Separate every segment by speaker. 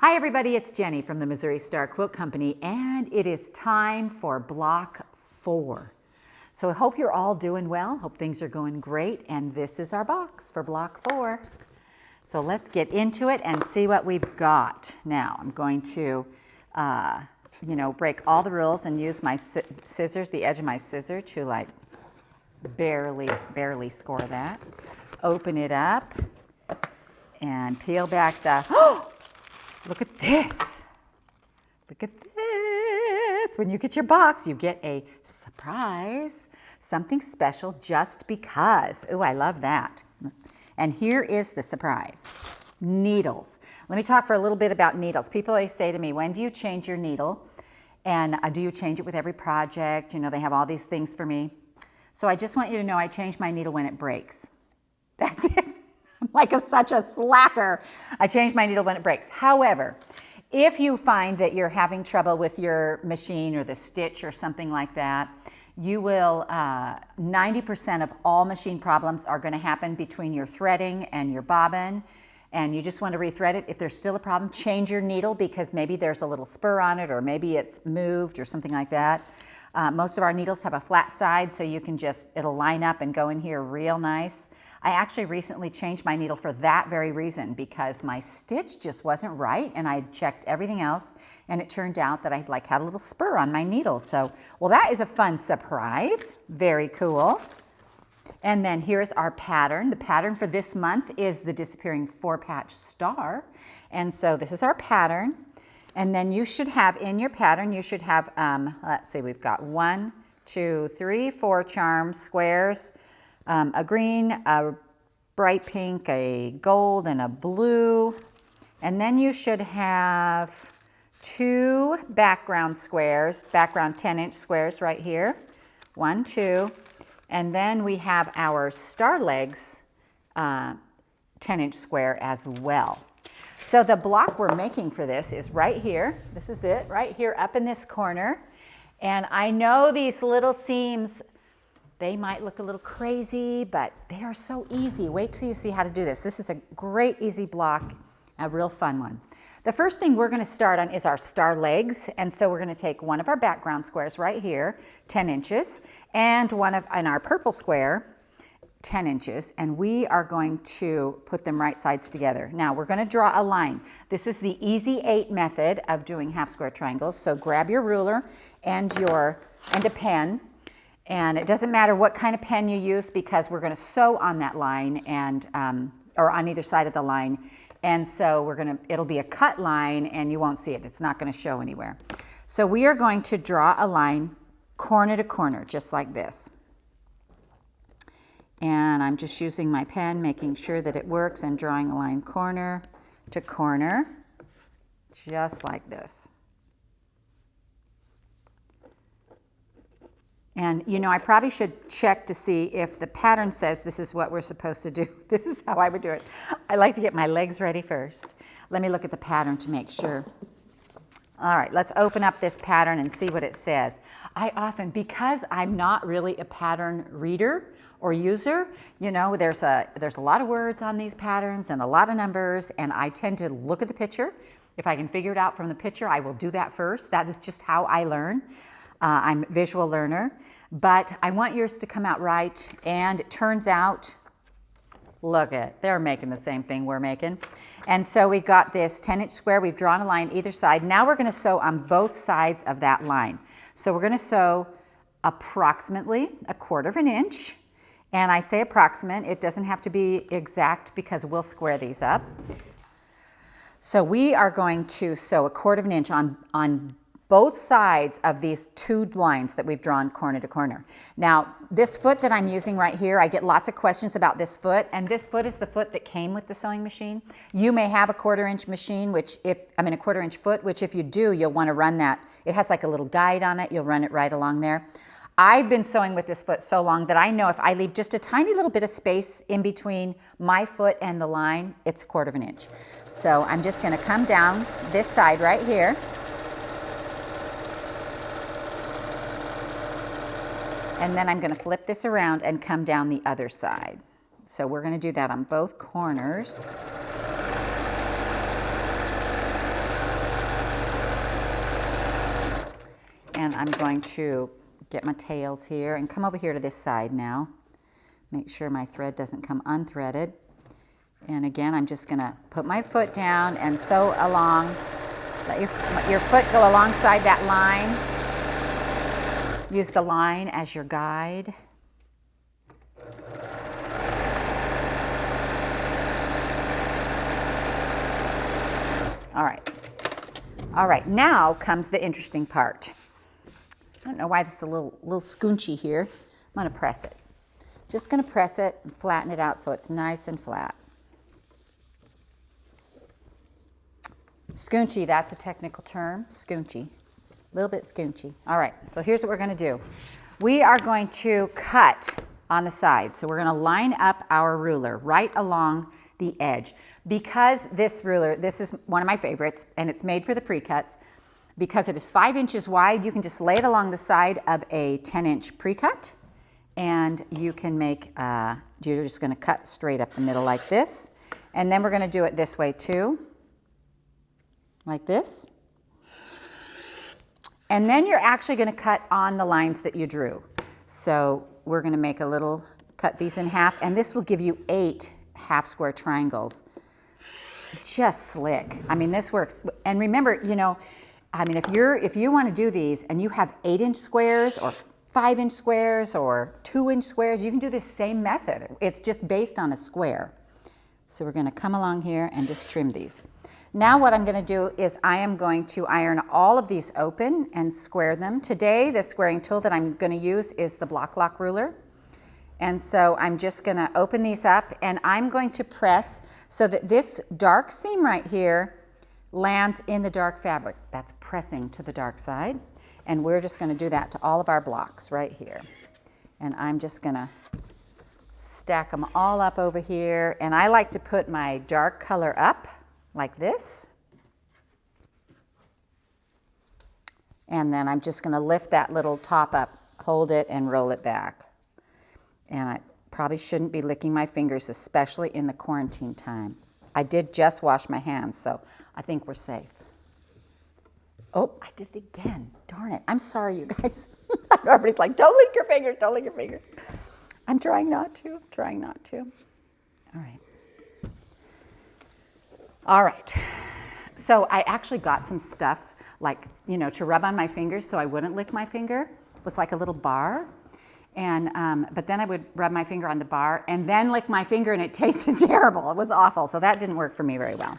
Speaker 1: Hi everybody, it's Jenny from the Missouri Star Quilt Company, and it is time for block 4. So I hope you're all doing well, hope things are going great, and this is our box for block 4. So let's get into it and see what we've got. Now I'm going to, break all the rules and use my scissors, the edge of my scissor to like barely score that. Open it up and peel back the, look at this. Look at this. When you get your box, you get a surprise, something special just because. Ooh, I love that. And here is the surprise. Needles. Let me talk for a little bit about needles. People always say to me, when do you change your needle? And do you change it with every project? You know, they have all these things for me. So I just want you to know I change my needle when it breaks. That's it. I'm like such a slacker. I change my needle when it breaks. However, if you find that you're having trouble with your machine or the stitch or something like that, you will, 90% of all machine problems are going to happen between your threading and your bobbin, and you just want to rethread it. If there's still a problem, change your needle because maybe there's a little spur on it or maybe it's moved or something like that. Most of our needles have a flat side, so you can just, it'll line up and go in here real nice. I actually recently changed my needle for that very reason because my stitch just wasn't right, and I checked everything else, and it turned out that I had a little spur on my needle. So, well, that is a fun surprise. Very cool. And then here's our pattern. The pattern for this month is the Disappearing 4-Patch Star. And so this is our pattern. And then you should have, in your pattern, you should have, let's see, we've got 1, 2, 3, 4 charms, squares, a green, a bright pink, a gold, and a blue. And then you should have 2 background squares, background 10-inch squares right here. 1, 2. And then we have our star legs 10-inch square as well. So the block we're making for this is right here. This is it, right here up in this corner. And I know these little seams, they might look a little crazy, but they are so easy. Wait till you see how to do this. This is a great easy block, a real fun one. The first thing we're going to start on is our star legs. And so we're going to take one of our background squares right here, 10 inches, and one of, in our purple square, 10 inches, and we are going to put them right sides together. Now we're going to draw a line. This is the easy 8 method of doing half square triangles. So grab your ruler and a pen, and it doesn't matter what kind of pen you use because we're going to sew on that line and or on either side of the line. And so it'll be a cut line and you won't see it. It's not going to show anywhere. So we are going to draw a line corner to corner, just like this. And I'm just using my pen, making sure that it works, and drawing a line corner to corner, just like this. And you know, I probably should check to see if the pattern says this is what we're supposed to do. This is how I would do it. I like to get my legs ready first. Let me look at the pattern to make sure. All right, let's open up this pattern and see what it says. I often, because I'm not really a pattern reader or user, you know, there's a lot of words on these patterns and a lot of numbers, and I tend to look at the picture. If I can figure it out from the picture, I will do that first. That is just how I learn. I'm a visual learner, but I want yours to come out right, and it turns out, look at, they're making the same thing we're making. And so we got this 10-inch square. We've drawn a line either side. Now we're going to sew on both sides of that line. So we're going to sew approximately 1/4 inch. And I say approximate. It doesn't have to be exact because we'll square these up. So we are going to sew 1/4 inch on both sides of these 2 lines that we've drawn corner to corner. Now, this foot that I'm using right here, I get lots of questions about this foot, and this foot is the foot that came with the sewing machine. You may have a 1/4 inch machine, a 1/4 inch foot, which if you do, you'll want to run that. It has like a little guide on it. You'll run it right along there. I've been sewing with this foot so long that I know if I leave just a tiny little bit of space in between my foot and the line, it's 1/4 inch. So I'm just going to come down this side right here. And then I'm going to flip this around and come down the other side. So we're going to do that on both corners. And I'm going to get my tails here and come over here to this side now. Make sure my thread doesn't come unthreaded. And again, I'm just going to put my foot down and sew along. Let your foot go alongside that line. Use the line as your guide. All right. All right, now comes the interesting part. I don't know why this is a little scoonchy here. I'm going to press it. Just going to press it and flatten it out so it's nice and flat. Scoonchy, that's a technical term, scoonchy. A little bit scoonchy. All right, so here's what we're going to do. We are going to cut on the side. So we're going to line up our ruler right along the edge. Because this ruler, this is one of my favorites, and it's made for the pre-cuts. Because it is 5 inches wide, you can just lay it along the side of a 10-inch pre-cut, and you can make, you're just going to cut straight up the middle like this. And then we're going to do it this way too, like this. And then you're actually going to cut on the lines that you drew. So we're going to make a little, cut these in half, and this will give you 8 half square triangles. Just slick. I mean, this works. And remember, you know, I mean, if you want to do these and you have 8-inch squares or 5-inch squares or 2-inch squares, you can do this same method. It's just based on a square. So we're going to come along here and just trim these. Now what I'm going to do is I am going to iron all of these open and square them. Today, the squaring tool that I'm going to use is the block lock ruler. And so I'm just going to open these up, and I'm going to press so that this dark seam right here lands in the dark fabric. That's pressing to the dark side. And we're just going to do that to all of our blocks right here. And I'm just going to stack them all up over here. And I like to put my dark color up like this. And then I'm just going to lift that little top up, hold it, and roll it back. And I probably shouldn't be licking my fingers, especially in the quarantine time. I did just wash my hands, so I think we're safe. Oh, I did it again. Darn it. I'm sorry, you guys. Everybody's like, don't lick your fingers, don't lick your fingers. I'm trying not to, All right. All right. So I actually got some stuff, like, you know, to rub on my fingers so I wouldn't lick my finger. It was like a little bar. And, but then I would rub my finger on the bar and then lick my finger, and it tasted terrible. It was awful. So that didn't work for me very well.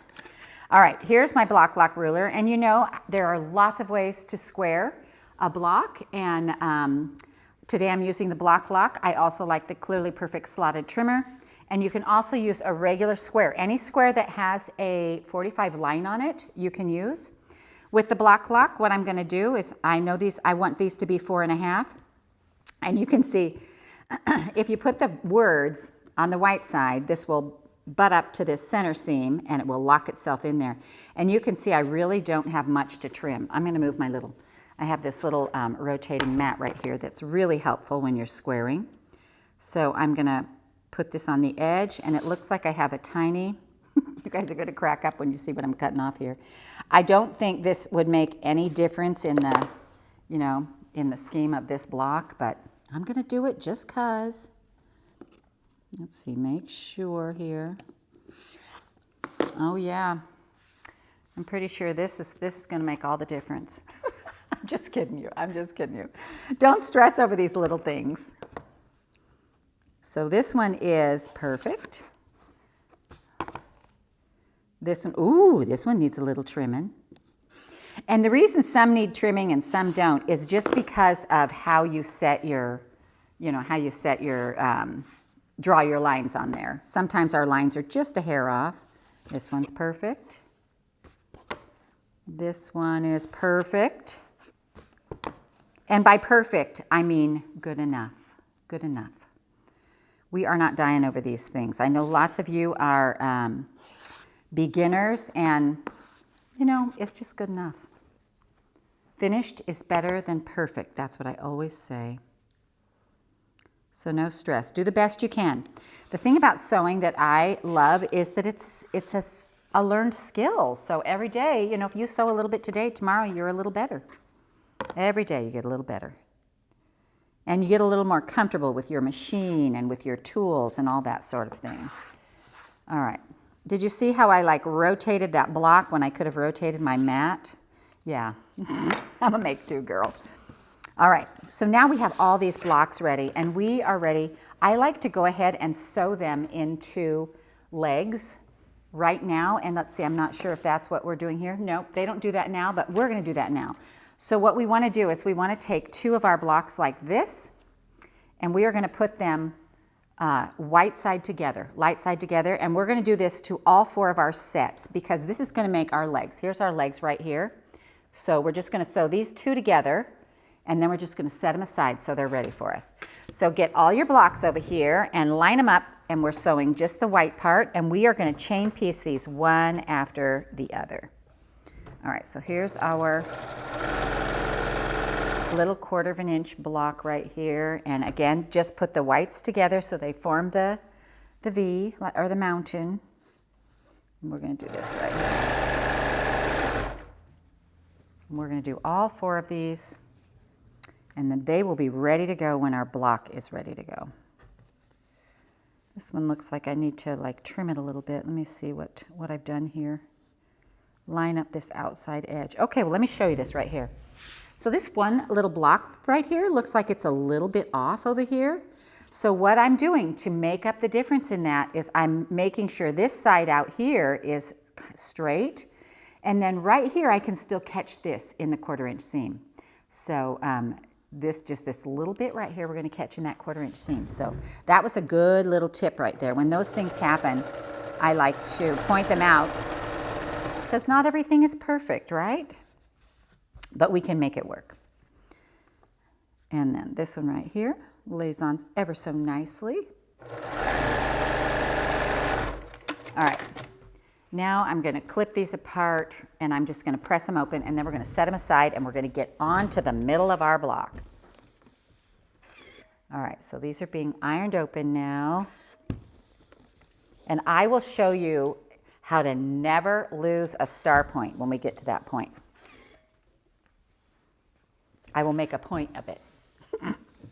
Speaker 1: All right, here's my block lock ruler. And you know, there are lots of ways to square a block. And today I'm using the block lock. I also like the Clearly Perfect slotted trimmer. And you can also use a regular square. Any square that has a 45 line on it, you can use. With the block lock, what I'm going to do is, I want these to be 4.5. And you can see, if you put the words on the white side, this will butt up to this center seam and it will lock itself in there. And you can see I really don't have much to trim. I'm going to move I have this little rotating mat right here that's really helpful when you're squaring. So I'm going to put this on the edge, and it looks like I have a tiny, you guys are going to crack up when you see what I'm cutting off here. I don't think this would make any difference in the, you know, in the scheme of this block, but I'm going to do it just because. Let's see, make sure here. Oh yeah, I'm pretty sure this is going to make all the difference. I'm just kidding you. Don't stress over these little things. So this one is perfect. This one needs a little trimming. And the reason some need trimming and some don't is just because of how you set your, draw your lines on there. Sometimes our lines are just a hair off. This one's perfect. This one is perfect. And by perfect, I mean good enough. Good enough. We are not dying over these things. I know lots of you are beginners, and, you know, it's just good enough. Finished is better than perfect. That's what I always say. So no stress. Do the best you can. The thing about sewing that I love is that it's a learned skill. So every day, you know, if you sew a little bit today, tomorrow you're a little better. Every day you get a little better. And you get a little more comfortable with your machine and with your tools and all that sort of thing. All right. Did you see how I like rotated that block when I could have rotated my mat? Yeah, I'm a make-do girl. All right, so now we have all these blocks ready and we are ready. I like to go ahead and sew them into legs right now. And let's see, I'm not sure if that's what we're doing here. Nope, they don't do that now, but we're gonna do that now. So what we wanna do is we wanna take two of our blocks like this, and we are gonna put them light side together, and we're gonna do this to all four of our sets because this is gonna make our legs. Here's our legs right here. So we're just gonna sew these two together, and then we're just gonna set them aside so they're ready for us. So get all your blocks over here and line them up, and we're sewing just the white part, and we are gonna chain piece these one after the other. All right, so here's our little 1/4 inch block right here. And again, just put the whites together so they form the V or the mountain. And we're gonna do this right here. And we're gonna do all four of these, and then they will be ready to go when our block is ready to go. This one looks like I need to like trim it a little bit. Let me see what I've done here. Line up this outside edge. Okay, well let me show you this right here. So this one little block right here looks like it's a little bit off over here. So what I'm doing to make up the difference in that is I'm making sure this side out here is straight, and then right here I can still catch this in the 1/4 inch seam. So this little bit right here we're going to catch in that 1/4 inch seam. So that was a good little tip right there. When those things happen, I like to point them out because not everything is perfect, right? But we can make it work. And then this one right here lays on ever so nicely. All right, now I'm gonna clip these apart and I'm just gonna press them open, and then we're gonna set them aside and we're gonna get on to the middle of our block. All right, so these are being ironed open now. And I will show you how to never lose a star point when we get to that point. I will make a point of it.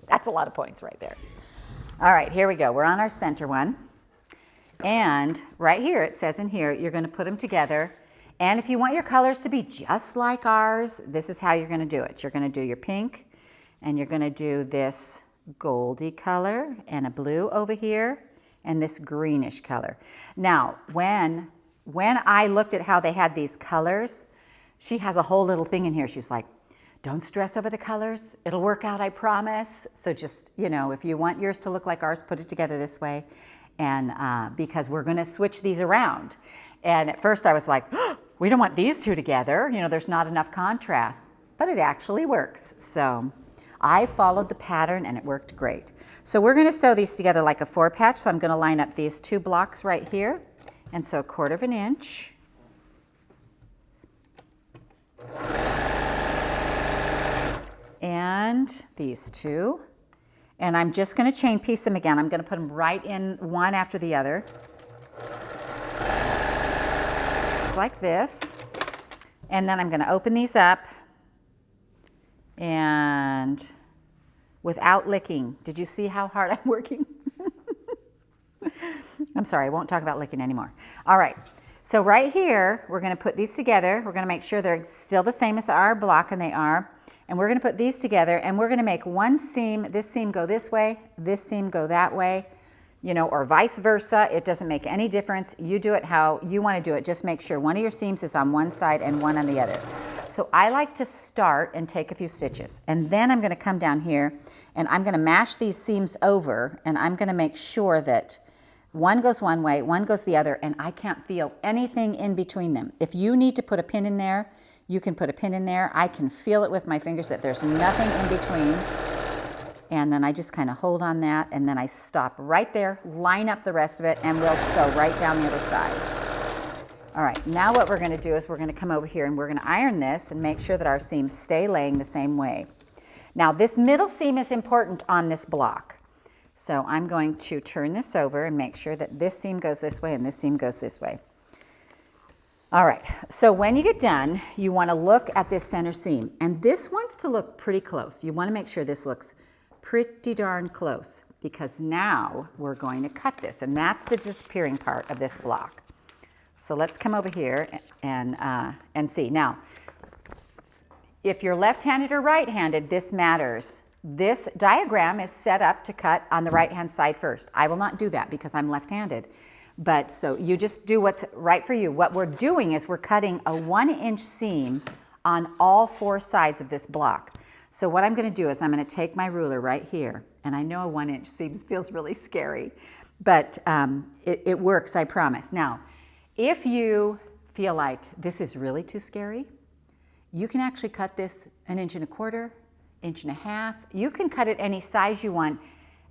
Speaker 1: That's a lot of points right there. All right, here we go. We're on our center one. And right here, it says in here, you're gonna put them together. And if you want your colors to be just like ours, this is how you're gonna do it. You're gonna do your pink, and you're gonna do this goldy color and a blue over here, and this greenish color. Now, when I looked at how they had these colors, she has a whole little thing in here. She's like, don't stress over the colors. It'll work out, I promise. So just, you know, if you want yours to look like ours, put it together this way. And because we're gonna switch these around. And at first I was like, oh, we don't want these two together. You know, there's not enough contrast, but it actually works. So I followed the pattern and it worked great. So we're gonna sew these together like a 4-patch. So I'm gonna line up these two blocks right here. And so 1/4 inch. And these two. And I'm just gonna chain piece them again. I'm gonna put them right in one after the other. Just like this. And then I'm gonna open these up and without licking. Did you see how hard I'm working? I'm sorry, I won't talk about licking anymore. All right, so right here, we're gonna put these together. We're gonna make sure they're still the same as our block, and they are. And we're gonna put these together, and we're gonna make one seam, this seam go this way, this seam go that way, you know, or vice versa. It doesn't make any difference. You do it how you wanna do it. Just make sure one of your seams is on one side and one on the other. So I like to start and take a few stitches. And then I'm gonna come down here, and I'm gonna mash these seams over, and I'm gonna make sure that one goes one way, one goes the other, and I can't feel anything in between them. If you need to put a pin in there, you can put a pin in there. I can feel it with my fingers that there's nothing in between. And then I just kind of hold on that, and then I stop right there, line up the rest of it, and we'll sew right down the other side. All right, now what we're gonna do is we're gonna come over here and we're gonna iron this and make sure that our seams stay laying the same way. Now this middle seam is important on this block. So I'm going to turn this over and make sure that this seam goes this way and this seam goes this way. All right, so when you get done, you want to look at this center seam, and this wants to look pretty close. You want to make sure this looks pretty darn close, because now we're going to cut this, and that's the disappearing part of this block. So let's come over here and see. Now, if you're left-handed or right-handed, this matters. This diagram is set up to cut on the right-hand side first. I will not do that because I'm left-handed. But so you just do what's right for you. What we're doing is we're cutting a 1-inch seam on all 4 sides of this block. So what I'm going to do is I'm going to take my ruler right here. And I know a 1-inch seam feels really scary, but it works, I promise. Now, if you feel like this is really too scary, you can actually cut this 1.25 inches, 1.5 inches. You can cut it any size you want,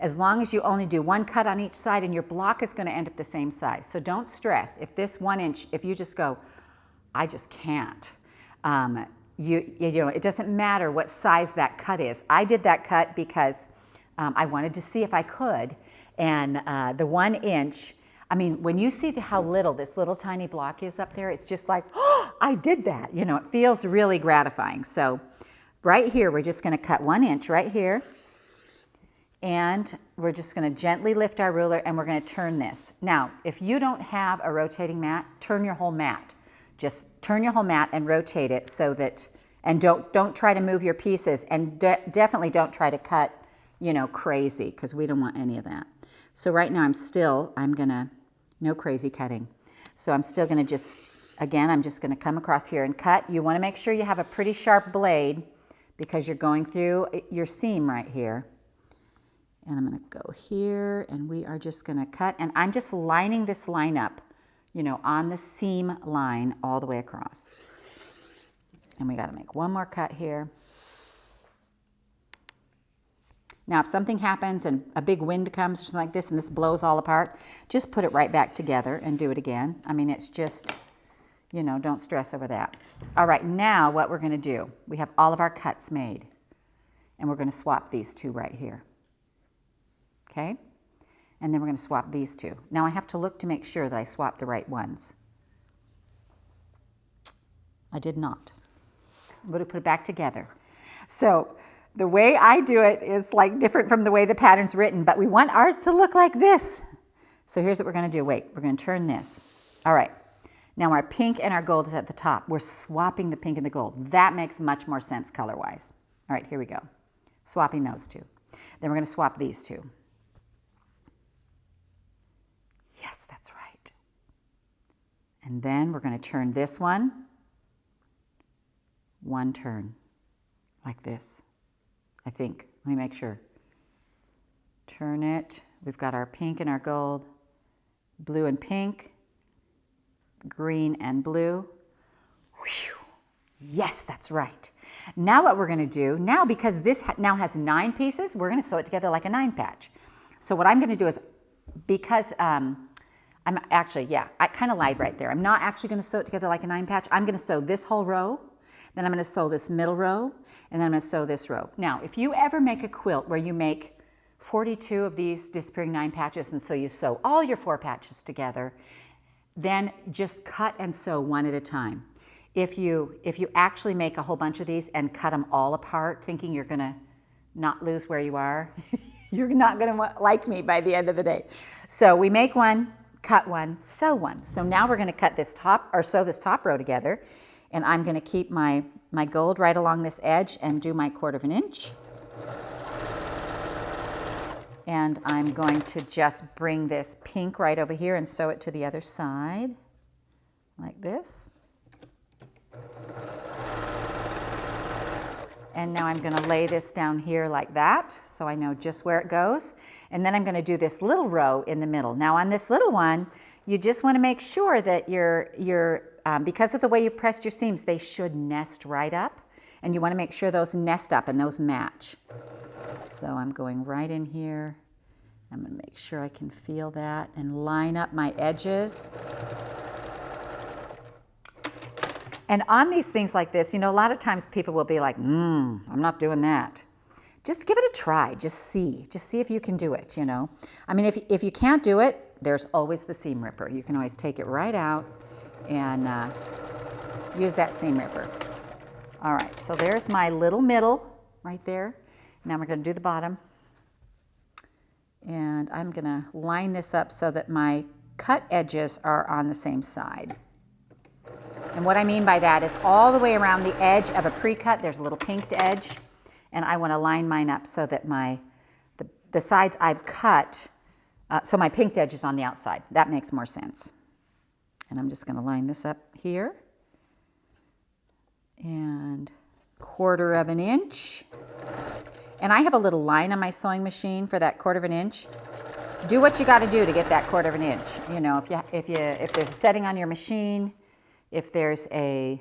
Speaker 1: as long as you only do 1 cut on each side, and your block is going to end up the same size. So don't stress. If this 1 inch, if you just go, I just can't, you know, it doesn't matter what size that cut is. I did that cut because I wanted to see if I could, and the 1 inch, I mean, when you see how little this little tiny block is up there, it's just like, oh, I did that. You know, it feels really gratifying. So right here, we're just going to cut 1 inch right here. And we're just going to gently lift our ruler, and we're going to turn this. Now, if you don't have a rotating mat, turn your whole mat. Just turn your whole mat and rotate it so that, and don't try to move your pieces, and definitely don't try to cut, you know, crazy, because we don't want any of that. So right now I'm gonna, no crazy cutting. So I'm still gonna just, again, I'm just gonna come across here and cut. You want to make sure you have a pretty sharp blade because you're going through your seam right here. And I'm going to go here, and we are just going to cut. And I'm just lining this line up, you know, on the seam line all the way across. And we got to make one more cut here. Now, if something happens and a big wind comes or something like this and this blows all apart, just put it right back together and do it again. I mean, it's just, you know, don't stress over that. All right, now what we're going to do, we have all of our cuts made. And we're going to swap these 2 right here. Okay, and then we're going to swap these 2. Now I have to look to make sure that I swap the right ones. I did not. I'm going to put it back together. So the way I do it is like different from the way the pattern's written, but we want ours to look like this. So here's what we're going to do. Wait, we're going to turn this. All right, now our pink and our gold is at the top. We're swapping the pink and the gold. That makes much more sense color-wise. All right, here we go. Swapping those 2. Then we're going to swap these 2. Yes, that's right. And then we're going to turn this one turn, like this, I think. Let me make sure. Turn it. We've got our pink and our gold, blue and pink, green and blue. Whew. Yes, that's right. Now what we're going to do, now because this now has 9 pieces, we're going to sew it together like a 9 patch. So what I'm going to do is, because I'm actually, yeah, I kind of lied right there. I'm not actually going to sew it together like a 9 patch. I'm going to sew this whole row, then I'm going to sew this middle row, and then I'm going to sew this row. Now, if you ever make a quilt where you make 42 of these disappearing 9 patches, and so you sew all your 4 patches together, then just cut and sew one at a time. If you actually make a whole bunch of these and cut them all apart, thinking you're going to not lose where you are, you're not going to like me by the end of the day. So we make one, cut one, sew one. So now we're going to cut this top, or sew this top row together, and I'm going to keep my gold right along this edge and do my 1/4 inch. And I'm going to just bring this pink right over here and sew it to the other side, like this. And now I'm going to lay this down here like that, so I know just where it goes. And then I'm going to do this little row in the middle. Now on this little one, you just want to make sure that because of the way you pressed your seams, they should nest right up. And you want to make sure those nest up and those match. So I'm going right in here. I'm going to make sure I can feel that and line up my edges. And on these things like this, you know, a lot of times people will be like, I'm not doing that. Just give it a try. Just see if you can do it, you know. I mean, if you can't do it, there's always the seam ripper. You can always take it right out and use that seam ripper. All right, so there's my little middle right there. Now we're going to do the bottom. And I'm going to line this up so that my cut edges are on the same side. And what I mean by that is all the way around the edge of a pre-cut, there's a little pinked edge. And I want to line mine up so that the sides I've cut, so my pinked edge is on the outside. That makes more sense. And I'm just going to line this up here. And 1/4 of an inch. And I have a little line on my sewing machine for that 1/4 of an inch. Do what you got to do to get that 1/4 of an inch. You know, if there's a setting on your machine, if there's a,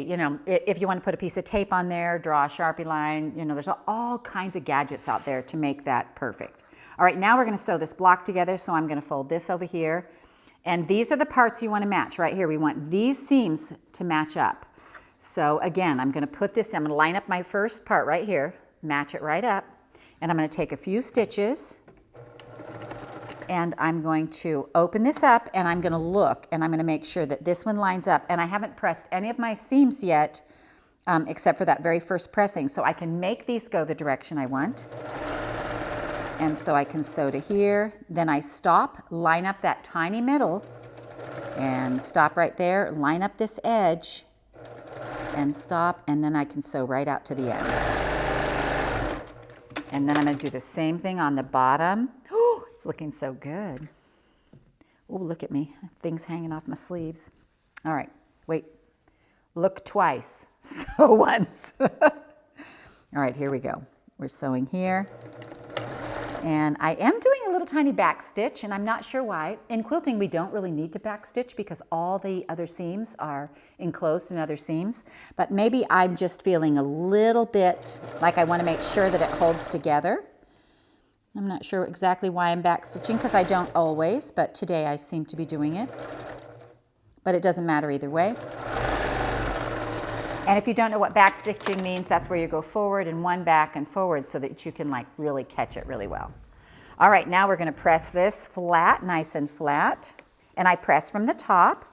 Speaker 1: you know, if you want to put a piece of tape on there, draw a Sharpie line, you know, there's all kinds of gadgets out there to make that perfect. All right, now we're going to sew this block together, so I'm going to fold this over here. And these are the parts you want to match right here. We want these seams to match up. So again, I'm going to put this, I'm going to line up my first part right here, match it right up, and I'm going to take a few stitches, and I'm going to open this up, and I'm going to look, and I'm going to make sure that this one lines up. And I haven't pressed any of my seams yet, except for that very first pressing, so I can make these go the direction I want. And so I can sew to here, then I stop, line up that tiny middle, and stop right there, line up this edge, and stop, and then I can sew right out to the end. And then I'm going to do the same thing on the bottom. Oh, it's looking so good. Oh, look at me. Things hanging off my sleeves. All right, wait. Look twice, sew once. All right, here we go. We're sewing here. And I am doing a little tiny back stitch, and I'm not sure why. In quilting, we don't really need to back stitch because all the other seams are enclosed in other seams. But maybe I'm just feeling a little bit like I want to make sure that it holds together. I'm not sure exactly why I'm back stitching because I don't always, but today I seem to be doing it. But it doesn't matter either way. And if you don't know what back stitching means, that's where you go forward and one back and forward so that you can like really catch it really well. All right, now we're going to press this flat, nice and flat. And I press from the top.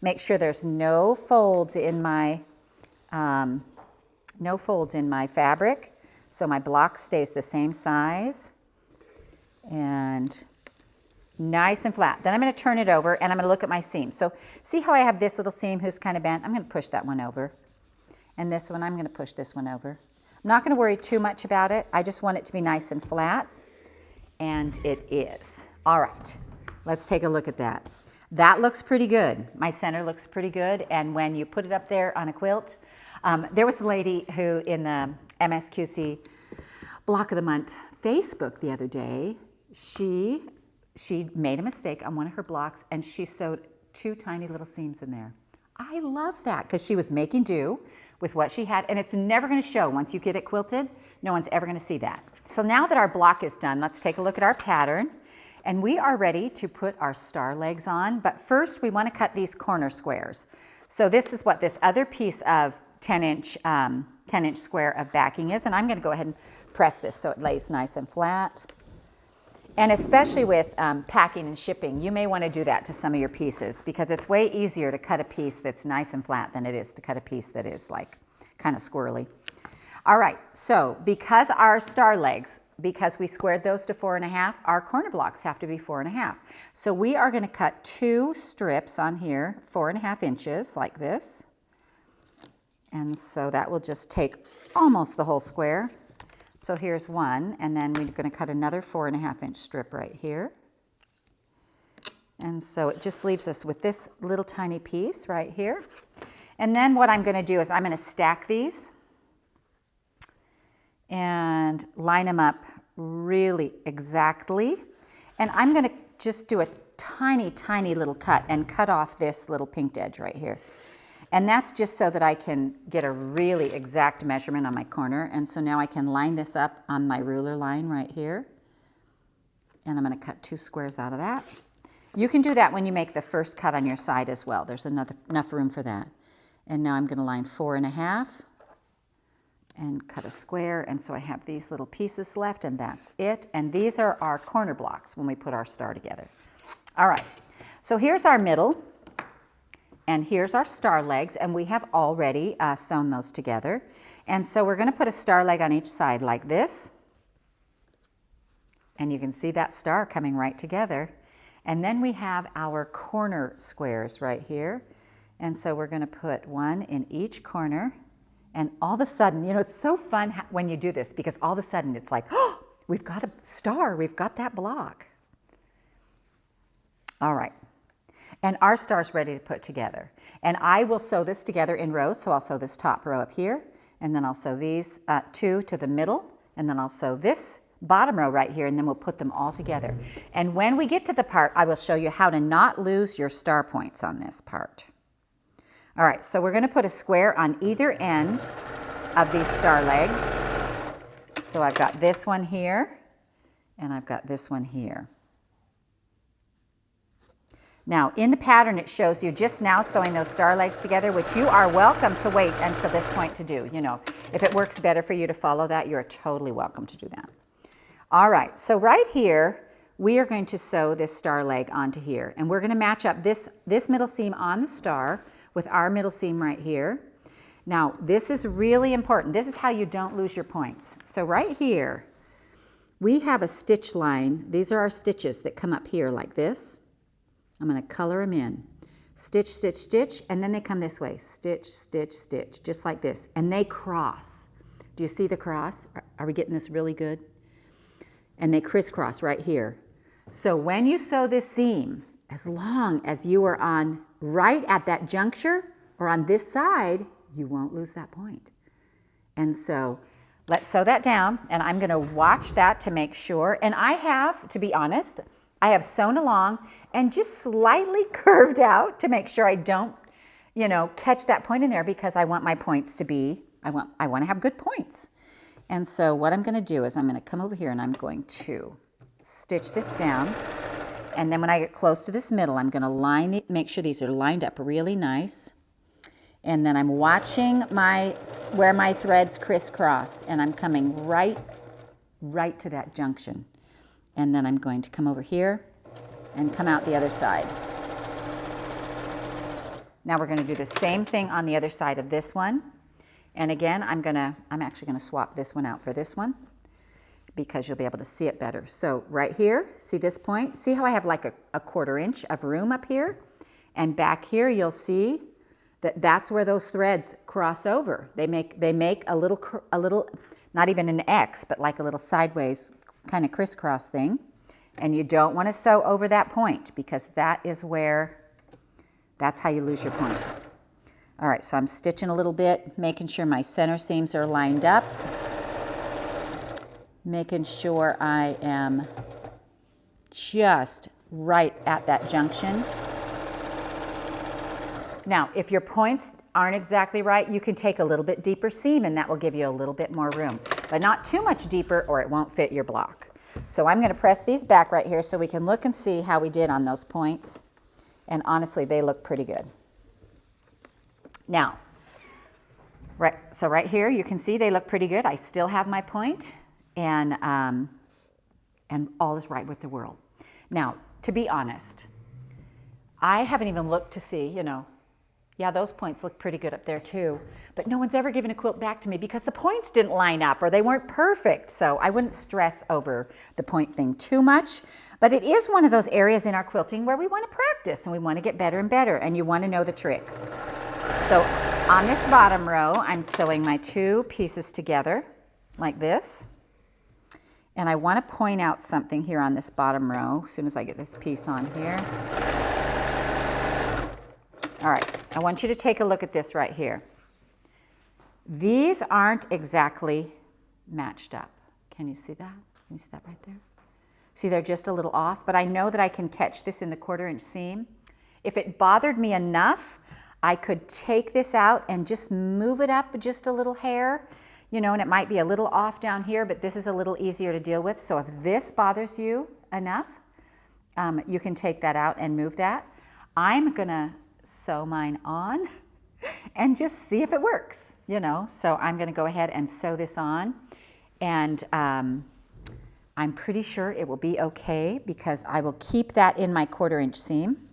Speaker 1: Make sure there's no folds in my fabric, so my block stays the same size. And nice and flat. Then I'm going to turn it over and I'm going to look at my seam. So see how I have this little seam who's kind of bent? I'm going to push that one over. And this one, I'm going to push this one over. I'm not going to worry too much about it. I just want it to be nice and flat. And it is. All right, let's take a look at that. That looks pretty good. My center looks pretty good. And when you put it up there on a quilt, there was a lady who in the MSQC Block of the Month Facebook the other day, she made a mistake on one of her blocks and she sewed 2 tiny little seams in there. I love that because she was making do with what she had, and it's never going to show once you get it quilted. No one's ever going to see that. So now that our block is done, let's take a look at our pattern, and we are ready to put our star legs on, but first we want to cut these corner squares. So this is what this other piece of 10-inch square of backing is, and I'm going to go ahead and press this so it lays nice and flat. And especially with packing and shipping, you may want to do that to some of your pieces because it's way easier to cut a piece that's nice and flat than it is to cut a piece that is like kind of squirrely. All right, so because our star legs, because we squared those to 4.5, our corner blocks have to be 4.5. So we are going to cut 2 strips on here, 4.5 inches like this. And so that will just take almost the whole square. So here's one, and then we're going to cut another 4.5-inch strip right here. And so it just leaves us with this little tiny piece right here. And then what I'm going to do is I'm going to stack these and line them up really exactly. And I'm going to just do a tiny, tiny little cut and cut off this little pinked edge right here. And that's just so that I can get a really exact measurement on my corner. And so now I can line this up on my ruler line right here. And I'm going to cut 2 squares out of that. You can do that when you make the first cut on your side as well. There's enough room for that. And now I'm going to line 4.5 and cut a square. And so I have these little pieces left, and that's it. And these are our corner blocks when we put our star together. All right. So here's our middle, and here's our star legs, and we have already sewn those together. And so we're going to put a star leg on each side like this, and you can see that star coming right together. And then we have our corner squares right here, and so we're going to put one in each corner. And all of a sudden, you know, it's so fun when you do this, because all of a sudden it's like, oh, we've got a star, we've got that block. All right, and our star's ready to put together. And I will sew this together in rows, so I'll sew this top row up here, and then I'll sew these two to the middle, and then I'll sew this bottom row right here, and then we'll put them all together. And when we get to the part, I will show you how to not lose your star points on this part. All right, so we're going to put a square on either end of these star legs. So I've got this one here, and I've got this one here. Now, in the pattern, it shows you just now sewing those star legs together, which you are welcome to wait until this point to do. You know, if it works better for you to follow that, you're totally welcome to do that. All right, so right here, we are going to sew this star leg onto here, and we're going to match up this middle seam on the star with our middle seam right here. Now, this is really important. This is how you don't lose your points. So right here, we have a stitch line. These are our stitches that come up here like this. I'm going to color them in. Stitch, stitch, stitch, and then they come this way. Stitch, stitch, stitch, just like this. And they cross. Do you see the cross? Are we getting this really good? And they crisscross right here. So when you sew this seam, as long as you are on right at that juncture or on this side, you won't lose that point. And so let's sew that down, and I'm going to watch that to make sure. And I have, to be honest, I have sewn along and just slightly curved out to make sure I don't, you know, catch that point in there, because I want my points to be, I want to have good points. And so what I'm going to do is I'm going to come over here and I'm going to stitch this down. And then when I get close to this middle, I'm going to make sure these are lined up really nice. And then I'm watching where my threads crisscross, and I'm coming right to that junction. And then I'm going to come over here and come out the other side. Now we're going to do the same thing on the other side of this one. And again, I'm actually going to swap this one out for this one, because you'll be able to see it better. So right here, see this point? See how I have like a 1/4 inch of room up here? And back here, you'll see that that's where those threads cross over. They make a little, not even an X, but like a little sideways kind of crisscross thing. And you don't want to sew over that point, because that's how you lose your point. All right, so I'm stitching a little bit, making sure my center seams are lined up, making sure I am just right at that junction. Now, if your points aren't exactly right, you can take a little bit deeper seam, and that will give you a little bit more room, but not too much deeper or it won't fit your block. So I'm going to press these back right here so we can look and see how we did on those points. And honestly, they look pretty good. Now, right here, you can see they look pretty good. I still have my point, and all is right with the world. Now, to be honest, I haven't even looked to see, you know, yeah, those points look pretty good up there too, but no one's ever given a quilt back to me because the points didn't line up or they weren't perfect. So I wouldn't stress over the point thing too much, but it is one of those areas in our quilting where we want to practice and we want to get better and better, and you want to know the tricks. So on this bottom row, I'm sewing my 2 pieces together like this. And I want to point out something here on this bottom row as soon as I get this piece on here. All right, I want you to take a look at this right here. These aren't exactly matched up. Can you see that? Can you see that right there? See, they're just a little off, but I know that I can catch this in the 1/4 inch seam. If it bothered me enough, I could take this out and just move it up just a little hair, you know, and it might be a little off down here, but this is a little easier to deal with. So if this bothers you enough, you can take that out and move that. I'm gonna sew mine on and just see if it works, you know. So I'm gonna go ahead and sew this on, and I'm pretty sure it will be okay because I will keep that in my 1/4 inch seam.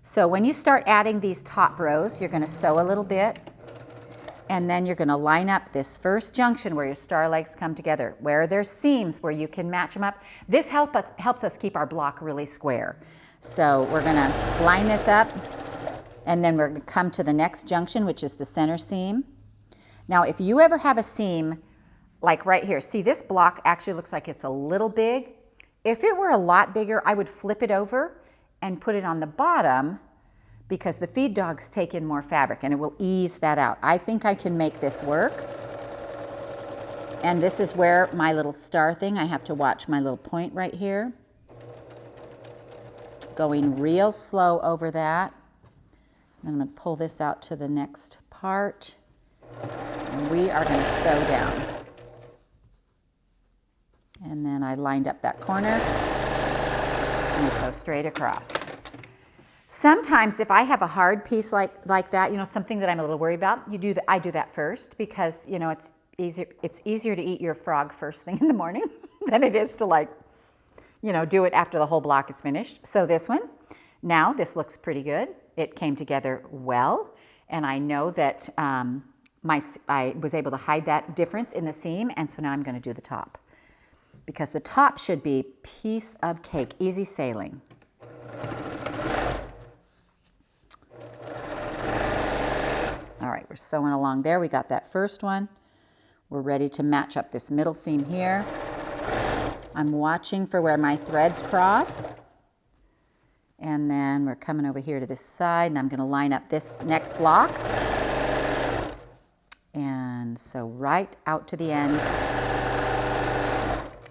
Speaker 1: So when you start adding these top rows, you're going to sew a little bit, and then you're going to line up this first junction where your star legs come together, where there's seams where you can match them up. This helps us keep our block really square. So we're going to line this up, and then we're going to come to the next junction, which is the center seam. Now, if you ever have a seam like right here, see this block actually looks like it's a little big. If it were a lot bigger, I would flip it over and put it on the bottom, because the feed dogs take in more fabric and it will ease that out. I think I can make this work. And this is where my little star thing, I have to watch my little point right here. Going real slow over that. I'm going to pull this out to the next part. And we are going to sew down. And then I lined up that corner and I sew straight across. Sometimes if I have a hard piece like that, you know, something that I'm a little worried about, I do that first, because, you know, it's easier to eat your frog first thing in the morning than it is to, like, you know, do it after the whole block is finished. So this one, now this looks pretty good. It came together well, and I know that I was able to hide that difference in the seam, and so now I'm going to do the top, because the top should be piece of cake, easy sailing. All right, we're sewing along there. We got that first one. We're ready to match up this middle seam here. I'm watching for where my threads cross. And then we're coming over here to this side, and I'm going to line up this next block. And sew right out to the end.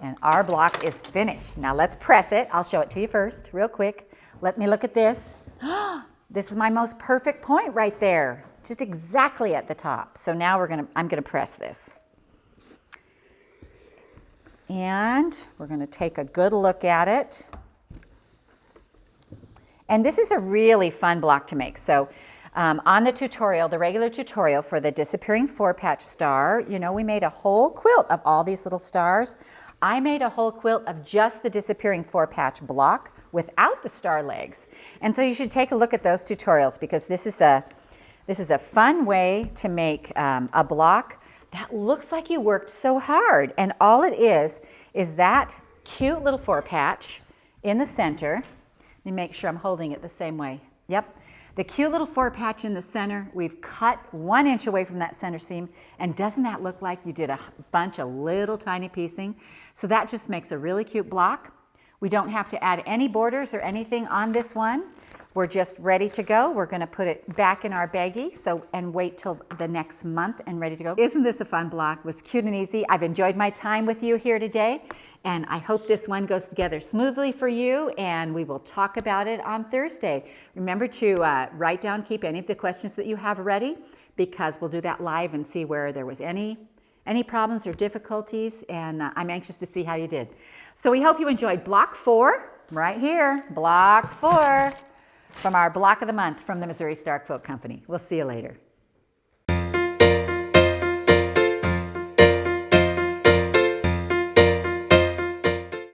Speaker 1: And our block is finished. Now let's press it. I'll show it to you first, real quick. Let me look at this. This is my most perfect point right there. Just exactly at the top. So now I'm gonna press this. And we're gonna take a good look at it. And this is a really fun block to make. So on the tutorial, the regular tutorial for the disappearing 4-patch star, you know, we made a whole quilt of all these little stars. I made a whole quilt of just the disappearing 4-patch block without the star legs. And so you should take a look at those tutorials, because this is a fun way to make a block that looks like you worked so hard. And all it is that cute little 4-patch in the center. Let me make sure I'm holding it the same way. Yep. The cute little 4-patch in the center, we've cut 1 inch away from that center seam. And doesn't that look like you did a bunch of little tiny piecing? So that just makes a really cute block. We don't have to add any borders or anything on this one. We're just ready to go. We're going to put it back in our baggie and wait till the next month and ready to go. Isn't this a fun block? It was cute and easy. I've enjoyed my time with you here today, and I hope this one goes together smoothly for you, and we will talk about it on Thursday. Remember to write down, keep any of the questions that you have ready, because we'll do that live and see where there was any problems or difficulties, and I'm anxious to see how you did. So we hope you enjoyed Block 4, right here, Block 4, from our Block of the Month from the Missouri Star Quilt Company. We'll see you later.